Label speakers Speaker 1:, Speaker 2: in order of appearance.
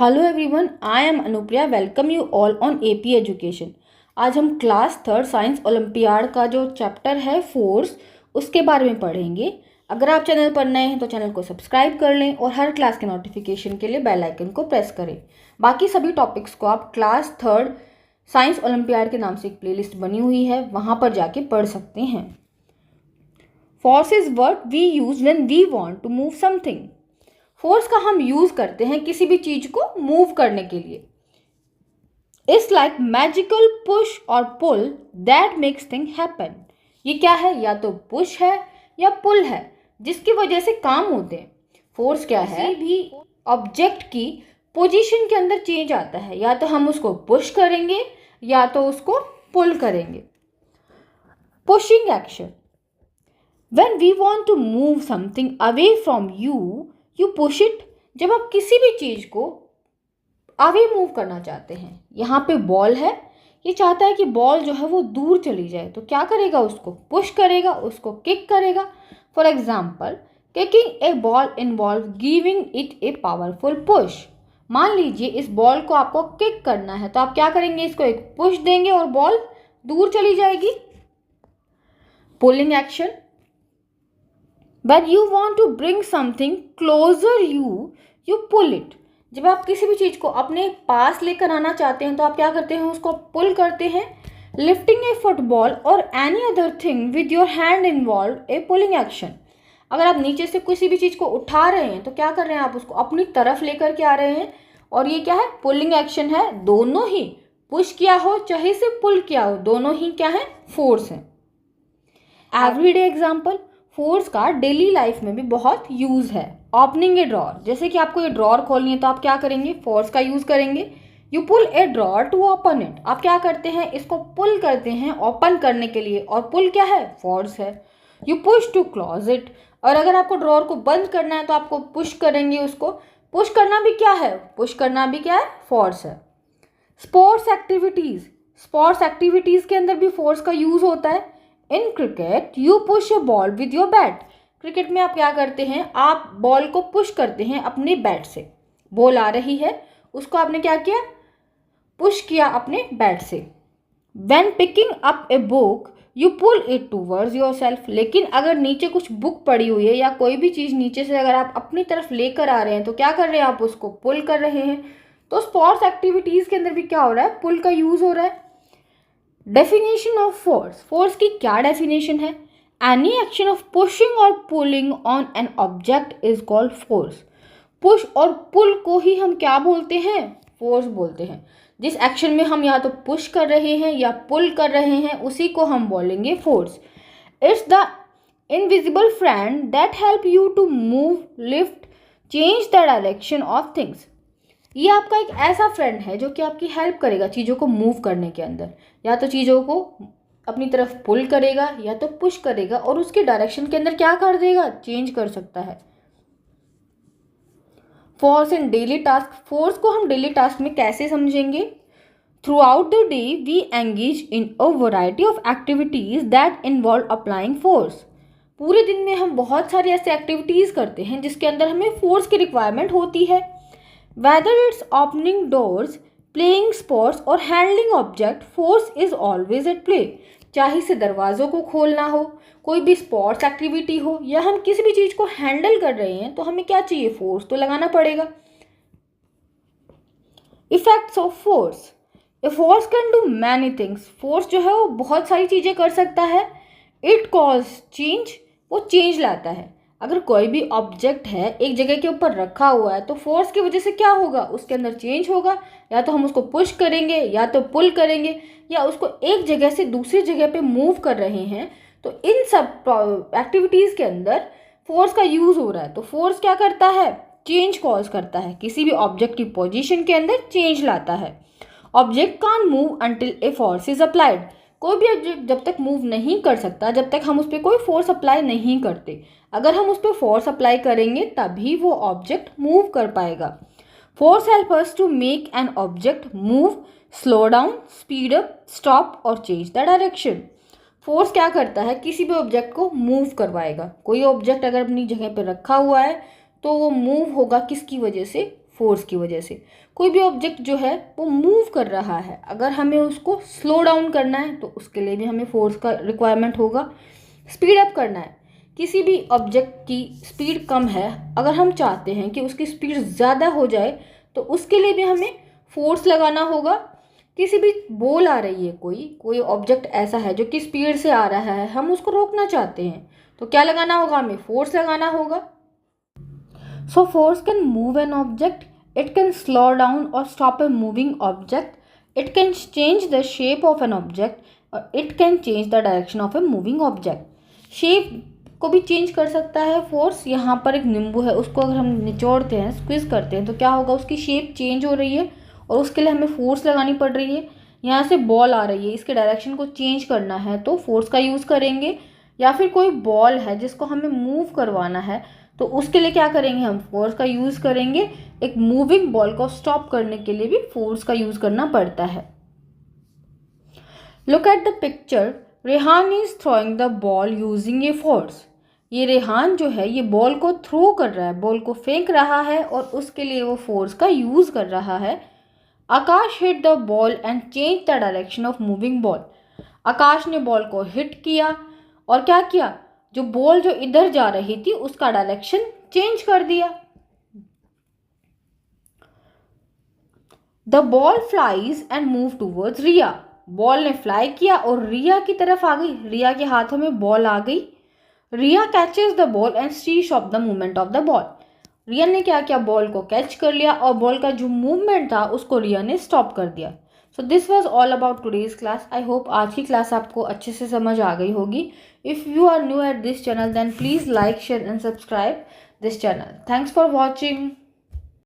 Speaker 1: Hello everyone, I am Anupriya. Welcome you all on AP education. आज हम class third science olympiad का जो chapter है फोर्स, उसके बारे में पढ़ेंगे। अगर आप चैनल पर नए हैं तो चैनल को सब्सक्राइब कर लें और हर क्लास के नोटिफिकेशन के लिए बेल आइकन को प्रेस करें। बाकी सभी टॉपिक्स को आप क्लास थर्ड साइंस ओलंपियाड के नाम से एक प्लेलिस्ट बनी हुई है, वहाँ पर जाके पढ़ सकते हैं। Force is what we use when we want to move something. Force का हम यूज करते हैं किसी भी चीज को मूव करने के लिए। इट्स लाइक मैजिकल पुश और pull that makes thing happen. ये क्या है? या तो पुश है या पुल है, जिसकी वजह से काम होते हैं। फोर्स क्या है? किसी भी ऑब्जेक्ट की पोजीशन के अंदर चेंज आता है, या तो हम उसको पुश करेंगे या तो उसको पुल करेंगे। Pushing action. When we want to move something away from you, you push it। जब आप किसी भी चीज को आगे मूव करना चाहते हैं, यहाँ पे बॉल है, ये चाहता है कि बॉल जो है वो दूर चली जाए, तो क्या करेगा? उसको पुश करेगा, उसको किक करेगा। For example, kicking A ball involve giving it a powerful push. मान लीजिए इस बॉल को आपको किक करना है, तो आप क्या करेंगे? इसको एक पुश देंगे और बॉल दूर चली जाएगी। Pulling action. When you want to bring something closer you pull it। जब आप किसी भी चीज़ को अपने पास लेकर आना चाहते हैं तो आप क्या करते हैं? उसको पुल करते हैं। Lifting a football or any other thing with your hand involve a pulling action। अगर आप नीचे से किसी भी चीज़ को उठा रहे हैं तो क्या कर रहे हैं? आप उसको अपनी तरफ लेकर के आ रहे हैं, और ये क्या है? पुलिंग एक्शन है। दोनों ही, पुश किया हो चाहे से पुल किया हो, दोनों ही क्या है? फोर्स है। Everyday example. फोर्स का डेली लाइफ में भी बहुत यूज़ है। ओपनिंग ए ड्रॉर। जैसे कि आपको ये ड्रॉर खोलनी है तो आप क्या करेंगे? फोर्स का यूज़ करेंगे। You pull a drawer to open it. आप क्या करते हैं? इसको पुल करते हैं ओपन करने के लिए, और पुल क्या है? फोर्स है। You push to close it. और अगर आपको ड्रॉर को बंद करना है तो आपको पुश करेंगे। उसको पुश करना भी क्या है? पुश करना भी क्या है? फोर्स है। Sports activities. स्पोर्ट्स एक्टिविटीज़ के अंदर भी फोर्स का यूज़ होता है। In cricket you push A ball with your bat. Cricket में आप क्या करते हैं? आप बॉल को पुश करते हैं अपने बैट से। बॉल आ रही है, उसको आपने क्या किया? पुश किया अपने बैट से। When picking up a book you pull it towards yourself. लेकिन अगर नीचे कुछ बुक पड़ी हुई है या कोई भी चीज़ नीचे से अगर आप अपनी तरफ लेकर आ रहे हैं तो क्या कर रहे हैं? आप उसको पुल कर रहे हैं। तो स्पोर्ट्स एक्टिविटीज़ के अंदर भी क्या हो रहा है? पुल का यूज़ हो रहा है। Definition of force. फोर्स की क्या डेफिनेशन है? एनी एक्शन ऑफ पुशिंग और pulling on an object is called force. Push और पुल को ही हम क्या बोलते हैं? फोर्स बोलते हैं। जिस एक्शन में हम या तो पुश कर रहे हैं या पुल कर रहे हैं, उसी को हम बोलेंगे force. It's the invisible friend that help you to move, lift, change the direction of things. ये आपका एक ऐसा फ्रेंड है जो कि आपकी हेल्प करेगा चीज़ों को मूव करने के अंदर। या तो चीज़ों को अपनी तरफ पुल करेगा या तो पुश करेगा, और उसके डायरेक्शन के अंदर क्या कर देगा? चेंज कर सकता है। Force in daily task. Force को हम डेली टास्क में कैसे समझेंगे? Throughout the day we engage in a variety of activities that involve applying force. पूरे दिन में हम बहुत सारी ऐसे एक्टिविटीज़ करते हैं जिसके अंदर हमें फोर्स की रिक्वायरमेंट होती है। Whether it's opening doors, playing sports or handling object, force is always at play। चाहे से दरवाज़ों को खोलना हो, कोई भी स्पोर्ट्स एक्टिविटी हो, या हम किसी भी चीज़ को हैंडल कर रहे हैं तो हमें क्या चाहिए? फोर्स तो लगाना पड़ेगा। Effects of force. A force can do many things. Force जो है वो बहुत सारी चीज़ें कर सकता है। It cause change. वो चेंज लाता है। अगर कोई भी ऑब्जेक्ट है एक जगह के ऊपर रखा हुआ है तो फोर्स की वजह से क्या होगा? उसके अंदर चेंज होगा। या तो हम उसको पुश करेंगे या तो पुल करेंगे, या उसको एक जगह से दूसरी जगह पे मूव कर रहे हैं, तो इन सब एक्टिविटीज़ के अंदर फोर्स का यूज़ हो रहा है। तो फोर्स क्या करता है? चेंज कॉज करता है। किसी भी ऑब्जेक्ट की पोजीशन के अंदर चेंज लाता है। Object can't move until a force is applied. कोई भी ऑब्जेक्ट जब तक मूव नहीं कर सकता जब तक हम उस पर कोई फोर्स अप्लाई नहीं करते। अगर हम उस पर फोर्स अप्लाई करेंगे तभी वो ऑब्जेक्ट मूव कर पाएगा। Force help us to make an object move, slow down, speed up, stop और चेंज द डायरेक्शन। फोर्स क्या करता है? किसी भी ऑब्जेक्ट को मूव करवाएगा। कोई ऑब्जेक्ट अगर अपनी जगह पर रखा हुआ है तो वो मूव होगा किसकी वजह से? फोर्स की वजह से। कोई भी ऑब्जेक्ट जो है वो मूव कर रहा है, अगर हमें उसको स्लो डाउन करना है तो उसके लिए भी हमें फोर्स का रिक्वायरमेंट होगा। स्पीड अप करना है, किसी भी ऑब्जेक्ट की स्पीड कम है, अगर हम चाहते हैं कि उसकी स्पीड ज़्यादा हो जाए तो उसके लिए भी हमें फोर्स लगाना होगा। किसी भी बॉल आ रही है, कोई ऑब्जेक्ट ऐसा है जो कि स्पीड से आ रहा है, हम उसको रोकना चाहते हैं तो क्या लगाना होगा, हमें फोर्स लगाना होगा। So force can move an object, it can slow down और stop a moving object, it can change the shape of an object और it can change the direction of a moving object. Shape को भी change कर सकता है force. यहाँ पर एक नींबू है, उसको अगर हम निचोड़ते हैं, स्क्वीज करते हैं तो क्या होगा, उसकी शेप चेंज हो रही है और उसके लिए हमें फोर्स लगानी पड़ रही है। यहाँ से बॉल आ रही है, इसके डायरेक्शन को चेंज करना है तो फोर्स का यूज़ करेंगे। या फिर कोई बॉल है जिसको हमें मूव करवाना है तो उसके लिए क्या करेंगे, हम फोर्स का यूज़ करेंगे। एक मूविंग बॉल को स्टॉप करने के लिए भी फोर्स का यूज़ करना पड़ता है। Look at the picture, Rehan is throwing the ball using a force. ये रेहान जो है ये बॉल को थ्रो कर रहा है, बॉल को फेंक रहा है और उसके लिए वो फोर्स का यूज़ कर रहा है। Akash hit the ball and change the direction of moving ball. Akash ने बॉल को हिट किया और क्या किया, जो बॉल जो इधर जा रही थी उसका डायरेक्शन चेंज कर दिया। The ball flies and move towards Riya. Ball ने फ्लाई किया और रिया की तरफ आ गई, रिया के हाथों में बॉल आ गई। Riya catches the ball and she stop the movement of the ball. Riya ने क्या किया, बॉल को कैच कर लिया और बॉल का जो मूवमेंट था उसको रिया ने स्टॉप कर दिया। So this was all about today's class. I hope आज की क्लास आपको अच्छे से समझ आ गई होगी। If you are new at this channel then please like, share and subscribe this channel. Thanks for watching.